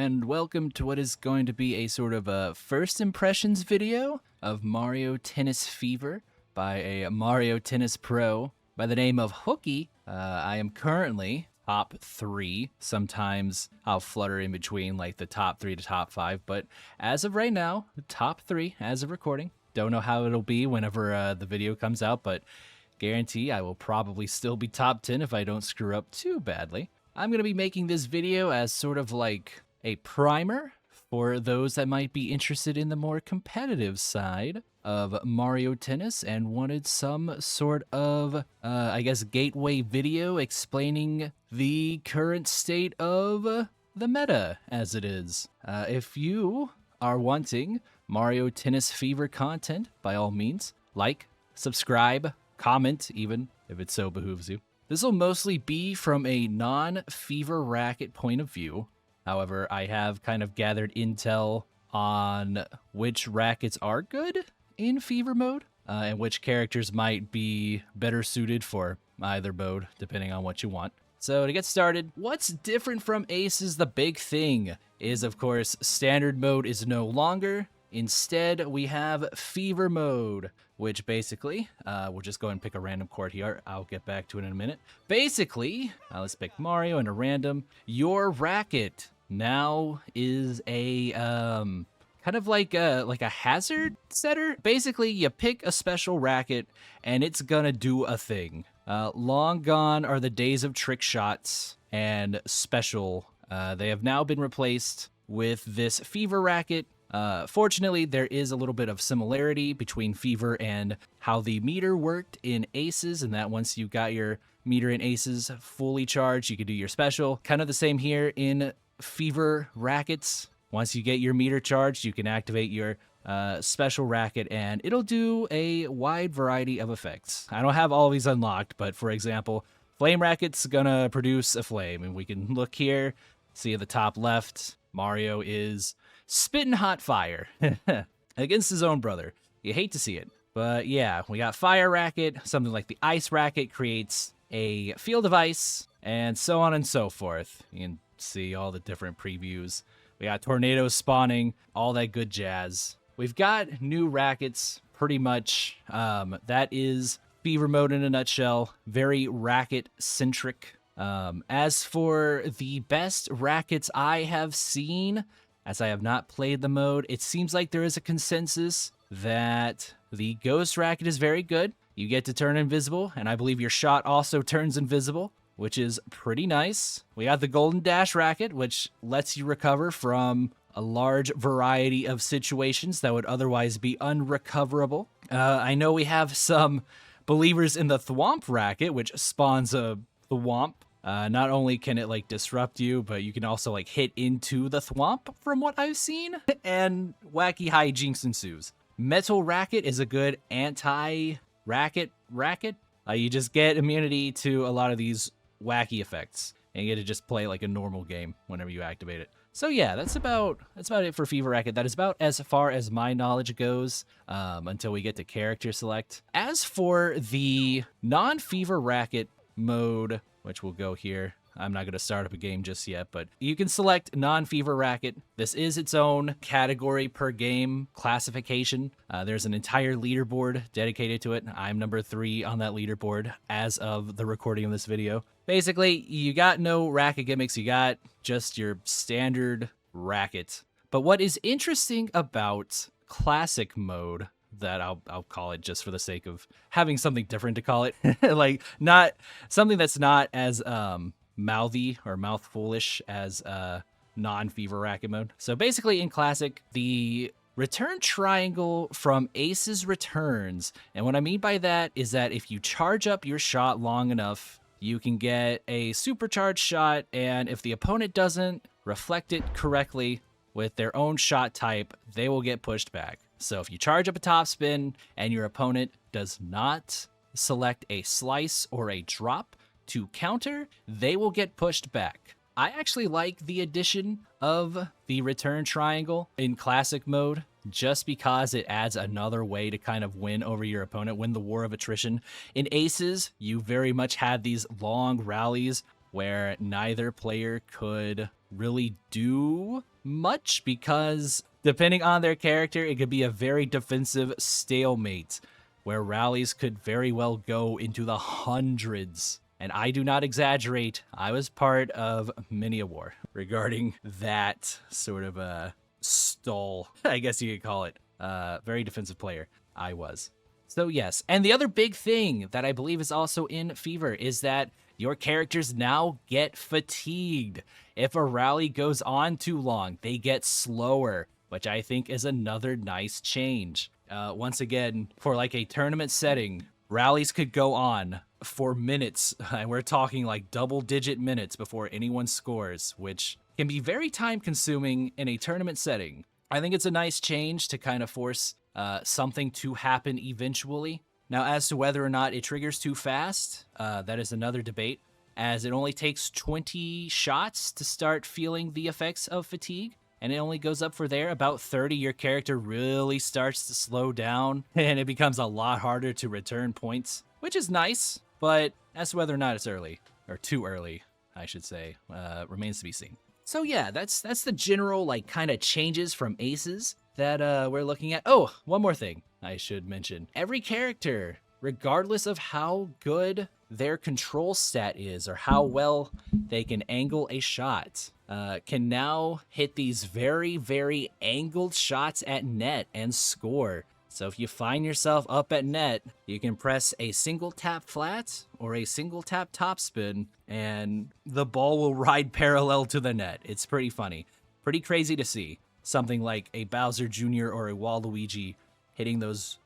and welcome to what is going to be a sort of a first impressions video of Mario Tennis Fever by a Mario Tennis Pro by the name of Hooky. I am currently top 3. Sometimes I'll flutter in between like the top 3 to top 5, but as of right now, top 3 as of recording. Don't know how it'll be whenever the video comes out, but guarantee I will probably still be top 10 if I don't screw up too badly. I'm going to be making this video as sort of like a primer for those that might be interested in the more competitive side of Mario Tennis and wanted some sort of, I guess, gateway video explaining the current state of the meta as it is. If you are wanting Mario Tennis Fever content, by all means, like, subscribe, comment even, if it so behooves you. This will mostly be from a non-Fever Racket point of view. However, I have kind of gathered intel on which rackets are good in Fever mode, and which characters might be better suited for either mode, depending on what you want. So to get started, what's different from Aces? The big thing is, of course, Standard mode is no longer. Instead, we have Fever mode, which basically, we'll just go and pick a random chord here. I'll get back to it in a minute. Basically, let's pick Mario and a random. Your racket now is a, kind of like a hazard setter. Basically, you pick a special racket and it's gonna do a thing. Long gone are the days of trick shots and special. They have now been replaced with this Fever racket. Fortunately, there is a little bit of similarity between Fever and how the meter worked in Aces, and that once you got your meter in Aces fully charged, you could do your special. Kind of the same here in Fever Rackets. Once you get your meter charged, you can activate your special racket, and it'll do a wide variety of effects. I don't have all of these unlocked, but for example, Flame Racket's gonna produce a flame, and we can look here, see at the top left, Mario is spitting hot fire against his own brother. You hate to see it. But yeah, we got Fire Racket, something like the Ice Racket creates a field of ice, and so on and so forth. You can see all the different previews. We got tornadoes spawning, all that good jazz. We've got new rackets, pretty much. That is Fever mode in a nutshell. Very racket-centric. As for the best rackets I have seen, as I have not played the mode, it seems like there is a consensus that the Ghost Racket is very good. You get to turn invisible, and I believe your shot also turns invisible, which is pretty nice. We got the Golden Dash Racket, which lets you recover from a large variety of situations that would otherwise be unrecoverable. I know we have some believers in the Thwomp Racket, which spawns a Thwomp. Not only can it like disrupt you, but you can also like hit into the thwomp from what I've seen, and wacky hijinks ensues. Metal Racket is a good anti-racket racket. You just get immunity to a lot of these wacky effects, and you get to just play like a normal game whenever you activate it. So yeah, that's about it for Fever Racket. That is about as far as my knowledge goes, until we get to character select. As for the non-Fever Racket mode, which will go here. I'm not going to start up a game just yet, but you can select non-Fever Racket. This is its own category per game classification. There's an entire leaderboard dedicated to it. I'm number 3 on that leaderboard as of the recording of this video. Basically, you got no racket gimmicks. You got just your standard racket. But what is interesting about classic mode, that I'll call it just for the sake of having something different to call it, like not something that's not as mouthy or mouthfulish as non-Fever Racket mode. So basically in classic, the return triangle from Aces returns, and what I mean by that is that if you charge up your shot long enough, you can get a supercharged shot, and if the opponent doesn't reflect it correctly with their own shot type, they will get pushed back. So if you charge up a topspin and your opponent does not select a slice or a drop to counter, they will get pushed back. I actually like the addition of the return triangle in classic mode just because it adds another way to kind of win over your opponent, win the war of attrition. In Aces, you very much had these long rallies where neither player could really do much because depending on their character, it could be a very defensive stalemate where rallies could very well go into the hundreds. And I do not exaggerate. I was part of many a war regarding that sort of a stall, I guess you could call it. Very defensive player, I was. So yes, and the other big thing that I believe is also in Fever is that your characters now get fatigued. If a rally goes on too long, they get slower, which I think is another nice change. Once again, for like a tournament setting, rallies could go on for minutes, and we're talking like double-digit minutes before anyone scores, which can be very time-consuming in a tournament setting. I think it's a nice change to kind of force something to happen eventually. Now, as to whether or not it triggers too fast, that is another debate, as it only takes 20 shots to start feeling the effects of fatigue, and it only goes up for there. About 30, your character really starts to slow down, and it becomes a lot harder to return points, which is nice, but as to whether or not it's early, or too early, I should say, remains to be seen. So yeah, that's the general, like, kind of changes from Aces that we're looking at. Oh, one more thing I should mention. Every character, regardless of how good their control stat is or how well they can angle a shot, can now hit these very, very angled shots at net and score. So if you find yourself up at net, you can press a single tap flat or a single tap topspin, and the ball will ride parallel to the net. It's pretty funny. Pretty crazy to see. Something like a Bowser Jr. or a Waluigi hitting those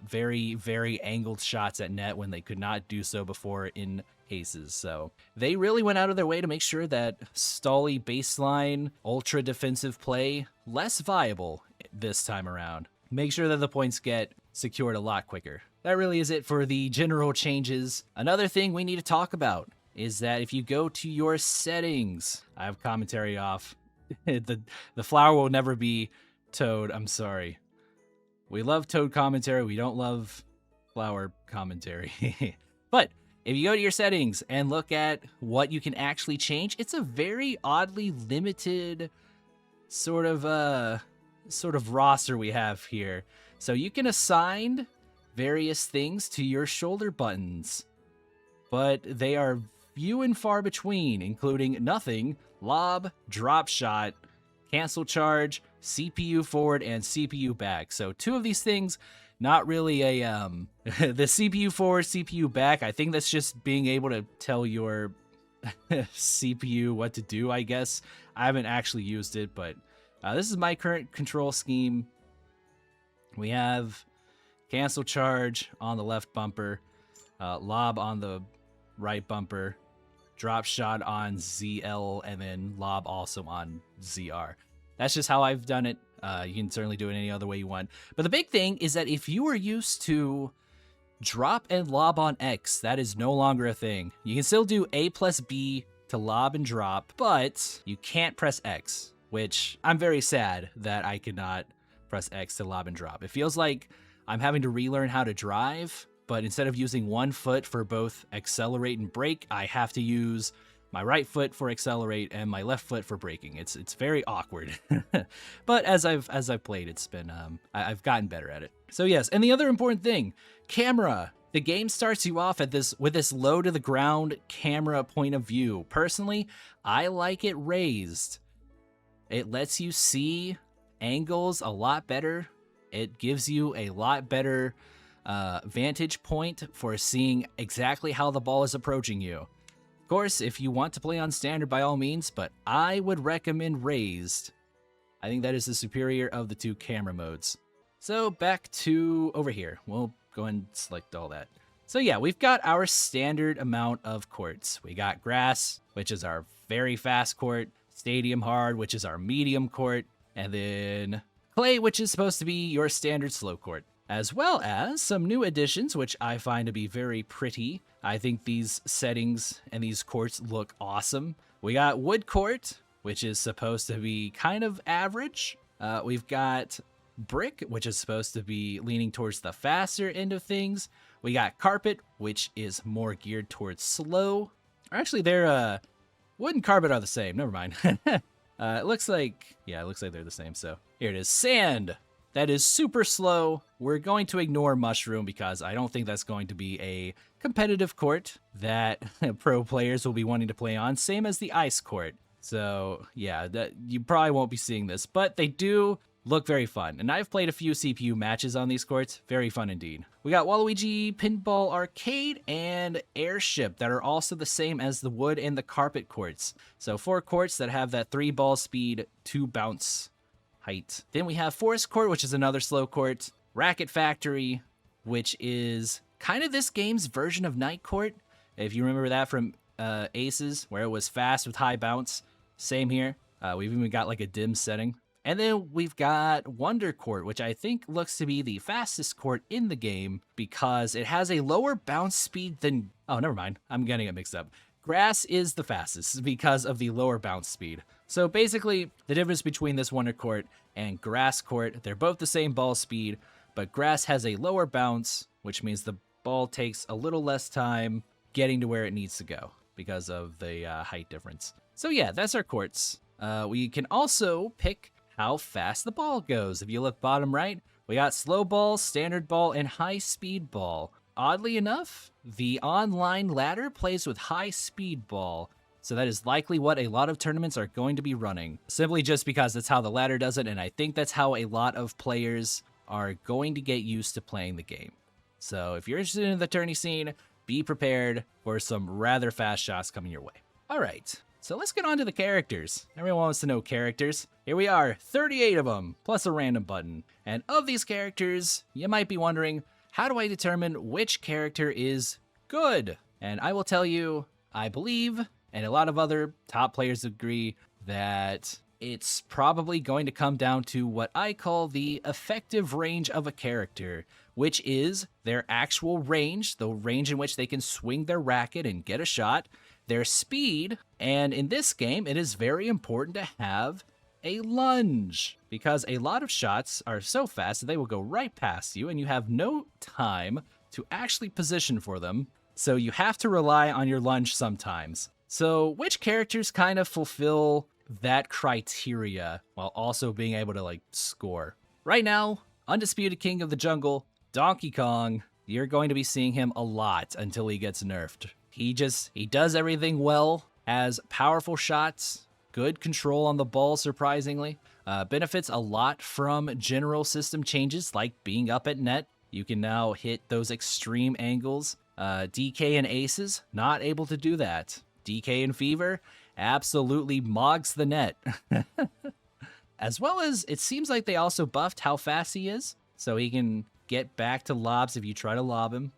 very, very angled shots at net when they could not do so before in Aces. So they really went out of their way to make sure that stally baseline, ultra defensive play less viable this time around. Make sure that the points get secured a lot quicker. That really is it for the general changes. Another thing we need to talk about is that if you go to your settings, I have commentary off. The flower will never be Toad. I'm sorry. We love Toad commentary. We don't love flower commentary. But if you go to your settings and look at what you can actually change, it's a very oddly limited sort of roster we have here. So you can assign various things to your shoulder buttons, but they are few and far between, including nothing, lob, drop shot, cancel charge, CPU forward, and CPU back. So two of these things, not really a the CPU forward, CPU back. I think that's just being able to tell your CPU what to do, I guess. I haven't actually used it, but this is my current control scheme. We have cancel charge on the left bumper, lob on the right bumper, drop shot on ZL, and then lob also on ZR. That's just how I've done it. You can certainly do it any other way you want. But the big thing is that if you are used to drop and lob on X, that is no longer a thing. You can still do A plus B to lob and drop, but you can't press X, which I'm very sad that I cannot press X to lob and drop. It feels like I'm having to relearn how to drive, but instead of using one foot for both accelerate and brake, I have to use my right foot for accelerate and my left foot for braking. It's very awkward. But as I've played, it's been I've gotten better at it. So yes, and the other important thing, camera. The game starts you off at with this low to the ground camera point of view. Personally, I like it raised. It lets you see angles a lot better. It gives you a lot better vantage point for seeing exactly how the ball is approaching you. Of course, if you want to play on standard, by all means, but I would recommend raised. I think that is the superior of the two camera modes. So back to over here. We'll go and select all that. So yeah, we've got our standard amount of courts. We got grass, which is our very fast court, stadium hard, which is our medium court, and then clay, which is supposed to be your standard slow court, as well as some new additions, which I find to be very pretty. I think these settings and these courts look awesome. We got wood court, which is supposed to be kind of average. We've got brick, which is supposed to be leaning towards the faster end of things. We got carpet, which is more geared towards slow. Or actually, they're Wood and carpet are the same. Never mind. It looks like, yeah, it looks like they're the same. So here it is. Sand. That is super slow. We're going to ignore mushroom because I don't think that's going to be a competitive court that pro players will be wanting to play on. Same as the ice court. So yeah, you probably won't be seeing this, but they do look very fun. And I've played a few CPU matches on these courts. Very fun indeed. We got Waluigi, Pinball Arcade, and Airship that are also the same as the wood and the carpet courts. So 4 courts that have that 3 ball speed, 2 bounce height. Then we have Forest Court, which is another slow court. Racket Factory, which is kind of this game's version of Night Court. If you remember that from Aces, where it was fast with high bounce. Same here. We've even got like a dim setting. And then we've got Wonder Court, which I think looks to be the fastest court in the game because it has a lower bounce speed than... Oh, never mind. I'm getting it mixed up. Grass is the fastest because of the lower bounce speed. So basically, the difference between this Wonder Court and Grass Court, they're both the same ball speed, but Grass has a lower bounce, which means the ball takes a little less time getting to where it needs to go because of the height difference. So yeah, that's our courts. We can also pick how fast the ball goes. If you look bottom right, we got slow ball, standard ball, and high speed ball. Oddly enough, the online ladder plays with high speed ball, so that is likely what a lot of tournaments are going to be running, simply just because that's how the ladder does it, and I think that's how a lot of players are going to get used to playing the game. So if you're interested in the tourney scene, be prepared for some rather fast shots coming your way. All right. So let's get on to the characters. Everyone wants to know characters. Here we are, 38 of them, plus a random button. And of these characters, you might be wondering, how do I determine which character is good? And I will tell you, I believe, and a lot of other top players agree, that it's probably going to come down to what I call the effective range of a character, which is their actual range, the range in which they can swing their racket and get a shot, their speed, and in this game, it is very important to have a lunge, because a lot of shots are so fast that they will go right past you, and you have no time to actually position for them, so you have to rely on your lunge sometimes. So which characters kind of fulfill that criteria while also being able to, like, score? Right now, undisputed king of the jungle, Donkey Kong, you're going to be seeing him a lot until he gets nerfed. He does everything well, has powerful shots, good control on the ball, surprisingly. Benefits a lot from general system changes like being up at net. You can now hit those extreme angles. DK and Aces, not able to do that. DK and Fever, absolutely mogs the net. As well as, it seems like they also buffed how fast he is, so he can get back to lobs if you try to lob him.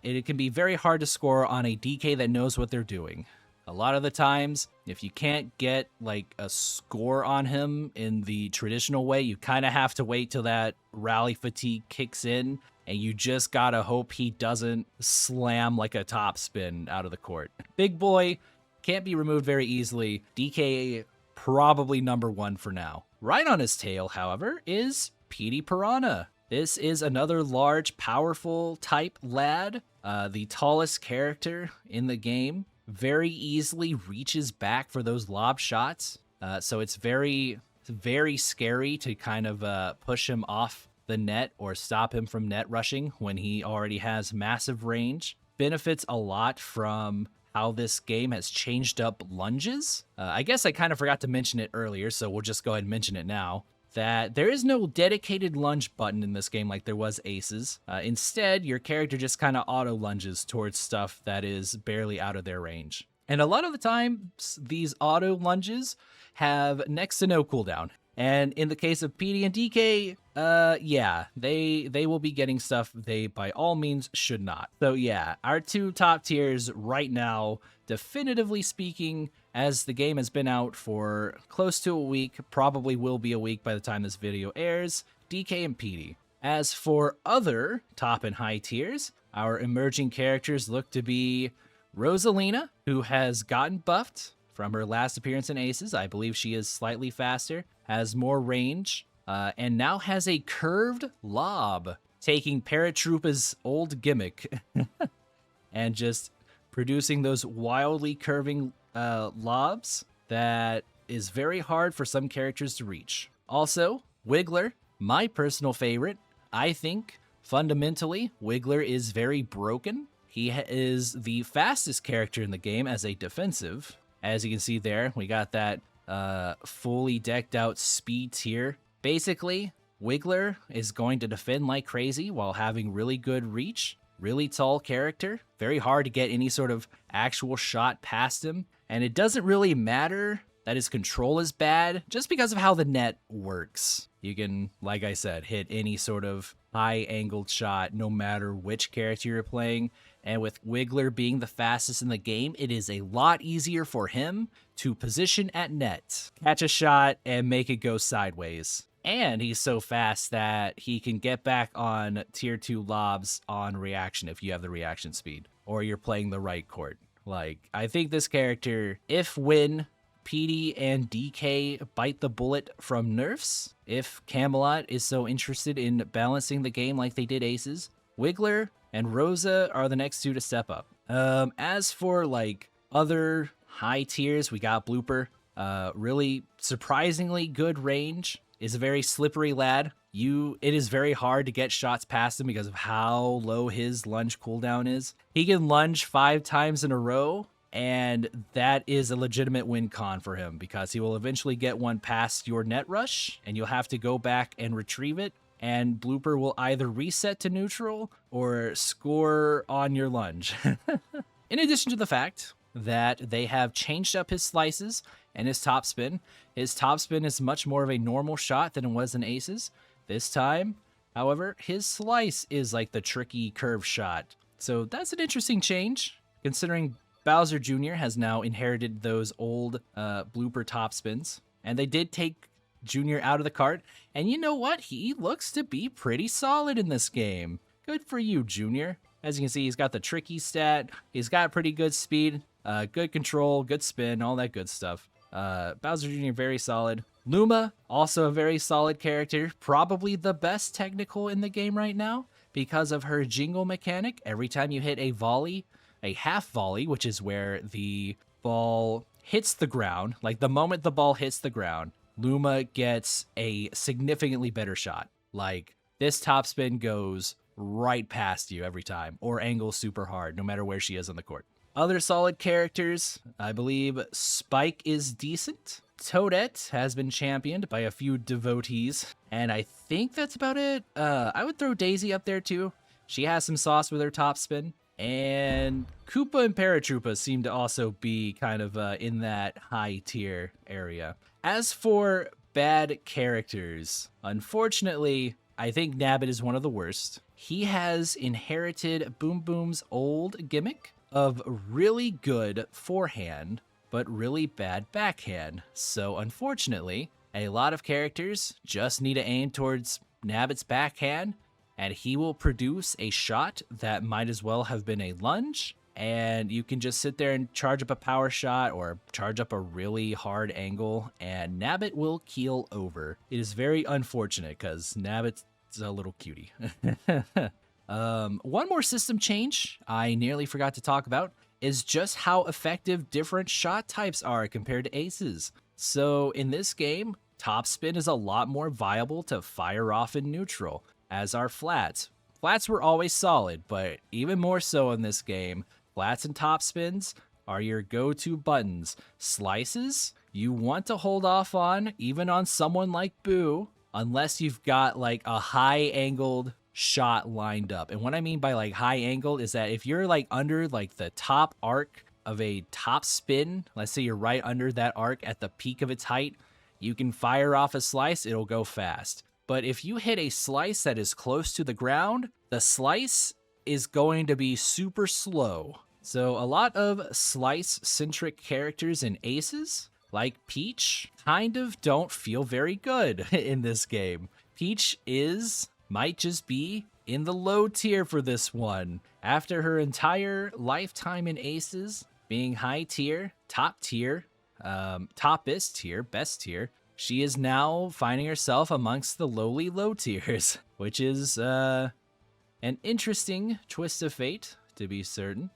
It can be very hard to score on a DK that knows what they're doing. A lot of the times, if you can't get like a score on him in the traditional way, you kind of have to wait till that rally fatigue kicks in, and you just gotta hope he doesn't slam like a topspin out of the court. Big boy can't be removed very easily. DK probably number 1 for now. Right on his tail, however, is Petey Piranha. This is another large, powerful type lad, the tallest character in the game. Very easily reaches back for those lob shots, so it's very scary to kind of push him off the net or stop him from net rushing when he already has massive range. Benefits a lot from how this game has changed up lunges. I guess I kind of forgot to mention it earlier, so we'll just go ahead and mention it now. That there is no dedicated lunge button in this game like there was Aces. Instead, your character just kind of auto-lunges towards stuff that is barely out of their range. And a lot of the time, these auto-lunges have next to no cooldown. And in the case of PD and DK, yeah, they will be getting stuff they by all means should not. So yeah, our 2 top tiers right now, definitively speaking, as the game has been out for close to a week, probably will be a week by the time this video airs, DK and PD. As for other top and high tiers, our emerging characters look to be Rosalina, who has gotten buffed from her last appearance in Aces. I believe she is slightly faster, has more range, and now has a curved lob, taking Paratroopa's old gimmick and just producing those wildly curving lobs that is very hard for some characters to reach. Also, Wiggler, my personal favorite. I think fundamentally, Wiggler is very broken. He is the fastest character in the game as a defensive. As you can see there, we got that fully decked out speed tier. Basically, Wiggler is going to defend like crazy while having really good reach. Really tall character. Very hard to get any sort of actual shot past him. And it doesn't really matter that his control is bad just because of how the net works. You can, like I said, hit any sort of high-angled shot no matter which character you're playing. And with Wiggler being the fastest in the game, it is a lot easier for him to position at net, catch a shot, and make it go sideways. And he's so fast that he can get back on tier 2 lobs on reaction if you have the reaction speed or you're playing the right court. Like, I think this character, when PD and DK bite the bullet from nerfs, if Camelot is so interested in balancing the game like they did Aces, Wiggler and Rosa are the next two to step up. As for like other high tiers, we got Blooper. Really surprisingly good range. Is a very slippery lad. It is very hard to get shots past him because of how low his lunge cooldown is. He can lunge 5 times in a row, and that is a legitimate win con for him because he will eventually get one past your net rush, and you'll have to go back and retrieve it, and Blooper will either reset to neutral or score on your lunge. In addition to the fact that they have changed up his slices and his topspin. His topspin is much more of a normal shot than it was in Aces. This time, however, his slice is like the tricky curve shot. So that's an interesting change, considering Bowser Jr. has now inherited those old Blooper topspins. And they did take Jr. out of the cart. And you know what? He looks to be pretty solid in this game. Good for you, Jr. As you can see, he's got the tricky stat. He's got pretty good speed, good control, good spin, all that good stuff. Bowser Jr. very solid. Luma, also a very solid character. Probably the best technical in the game right now because of her jingle mechanic. Every time you hit a volley, a half volley, which is where the ball hits the ground, like the moment the ball hits the ground, Luma gets a significantly better shot. Like, this topspin goes right past you every time, or angles super hard, no matter where she is on the court. Other solid characters, I believe Spike is decent. Toadette has been championed by a few devotees, and I think that's about it. I would throw Daisy up there too. She has some sauce with her topspin. And Koopa and Paratroopa seem to also be kind of in that high tier area. As for bad characters, unfortunately, I think Nabbit is one of the worst. He has inherited Boom Boom's old gimmick of really good forehand, but really bad backhand. So unfortunately, a lot of characters just need to aim towards Nabbit's backhand, and he will produce a shot that might as well have been a lunge, and you can just sit there and charge up a power shot or charge up a really hard angle, and Nabbit will keel over. It is very unfortunate because Nabbit's a little cutie. One more system change I nearly forgot to talk about is just how effective different shot types are compared to Aces. So in this game, topspin is a lot more viable to fire off in neutral, as are flats. Flats were always solid, but even more so in this game, flats and topspins are your go-to buttons. Slices, you want to hold off on, even on someone like Boo, unless you've got like a high-angled shot lined up. And what I mean by like high-angled is that if you're like under like the top arc of a top spin, let's say you're right under that arc at the peak of its height, you can fire off a slice, it'll go fast. But if you hit a slice that is close to the ground, the slice is going to be super slow. So a lot of slice-centric characters in Aces, like Peach, kind of don't feel very good in this game. Peach might just be in the low tier for this one. After her entire lifetime in Aces, being high tier, top tier, toppest tier, best tier, she is now finding herself amongst the lowly low tiers, which is an interesting twist of fate, to be certain.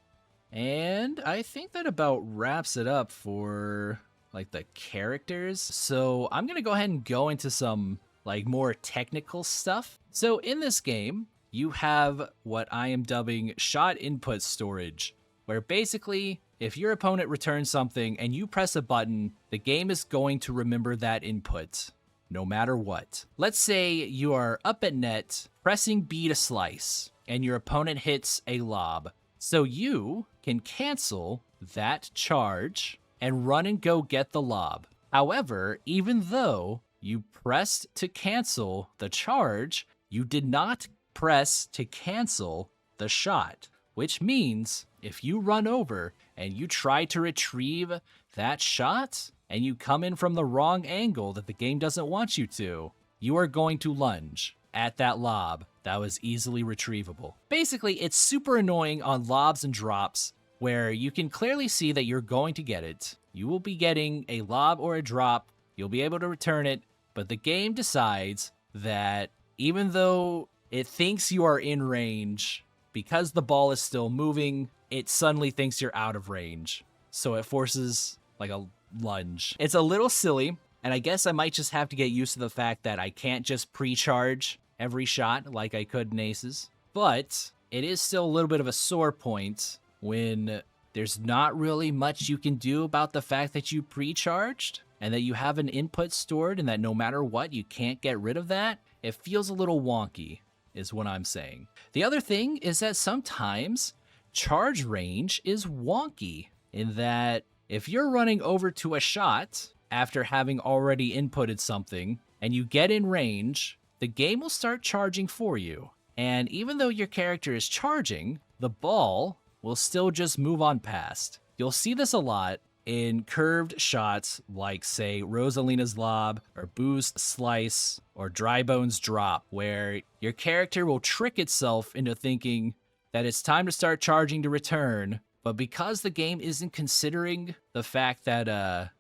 And I think that about wraps it up for like the characters. So I'm gonna go ahead and go into some like more technical stuff. So in this game, you have what I am dubbing shot input storage, where basically if your opponent returns something and you press a button, the game is going to remember that input no matter what. Let's say you are up at net, pressing B to slice, and your opponent hits a lob. So you can cancel that charge and run and go get the lob. However, even though you pressed to cancel the charge, you did not press to cancel the shot, which means if you run over and you try to retrieve that shot and you come in from the wrong angle that the game doesn't want you to, you are going to lunge at that lob that was easily retrievable. Basically, it's super annoying on lobs and drops where you can clearly see that you're going to get it. You will be getting a lob or a drop, you'll be able to return it, but the game decides that even though it thinks you are in range, because the ball is still moving, it suddenly thinks you're out of range. So it forces like a lunge. It's a little silly, and I guess I might just have to get used to the fact that I can't just pre-charge every shot like I could in Aces. But it is still a little bit of a sore point when there's not really much you can do about the fact that you pre-charged and that you have an input stored and that no matter what, you can't get rid of that. It feels a little wonky, is what I'm saying. The other thing is that sometimes charge range is wonky in that if you're running over to a shot after having already inputted something and you get in range, the game will start charging for you. And even though your character is charging, the ball will still just move on past. You'll see this a lot in curved shots like, say, Rosalina's lob, or Boo's slice, or Drybone's drop, where your character will trick itself into thinking that it's time to start charging to return, but because the game isn't considering the fact that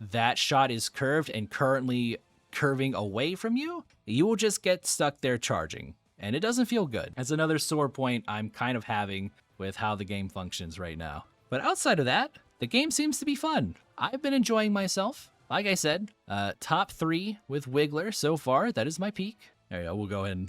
that shot is curved and currently curving away from you, you will just get stuck there charging, and it doesn't feel good. That's another sore point I'm kind of having with how the game functions right now. But outside of that, the game seems to be fun. I've been enjoying myself. Like I said, top 3 with Wiggler so far. That is my peak. There you go. We'll go ahead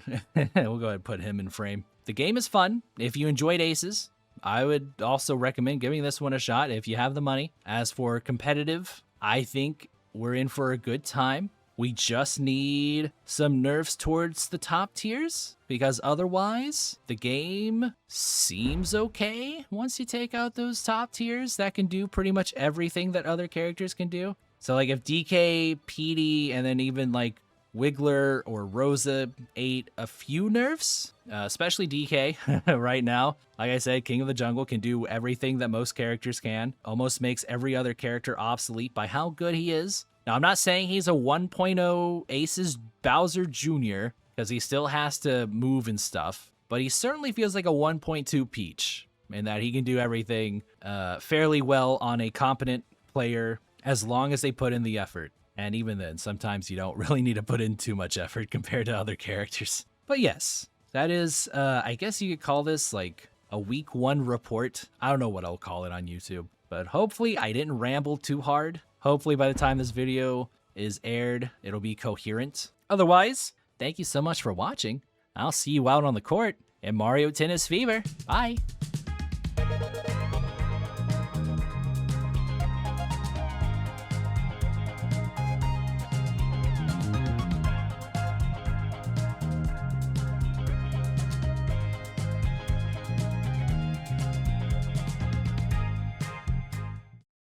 and put him in frame. The game is fun. If you enjoyed Aces, I would also recommend giving this one a shot if you have the money. As for competitive, I think we're in for a good time. We just need some nerfs towards the top tiers, because otherwise the game seems okay once you take out those top tiers that can do pretty much everything that other characters can do. So like if DK, PD, and then even like Wiggler or Rosa ate a few nerfs, especially DK right now. Like I said, King of the Jungle can do everything that most characters can, almost makes every other character obsolete by how good he is. Now, I'm not saying he's a 1.0 Aces Bowser Jr., because he still has to move and stuff, but he certainly feels like a 1.2 Peach, in that he can do everything fairly well on a competent player as long as they put in the effort. And even then, sometimes you don't really need to put in too much effort compared to other characters. But yes, that is, I guess you could call this like a week 1 report. I don't know what I'll call it on YouTube, but hopefully I didn't ramble too hard. Hopefully by the time this video is aired, it'll be coherent. Otherwise, thank you so much for watching. I'll see you out on the court in Mario Tennis Fever. Bye!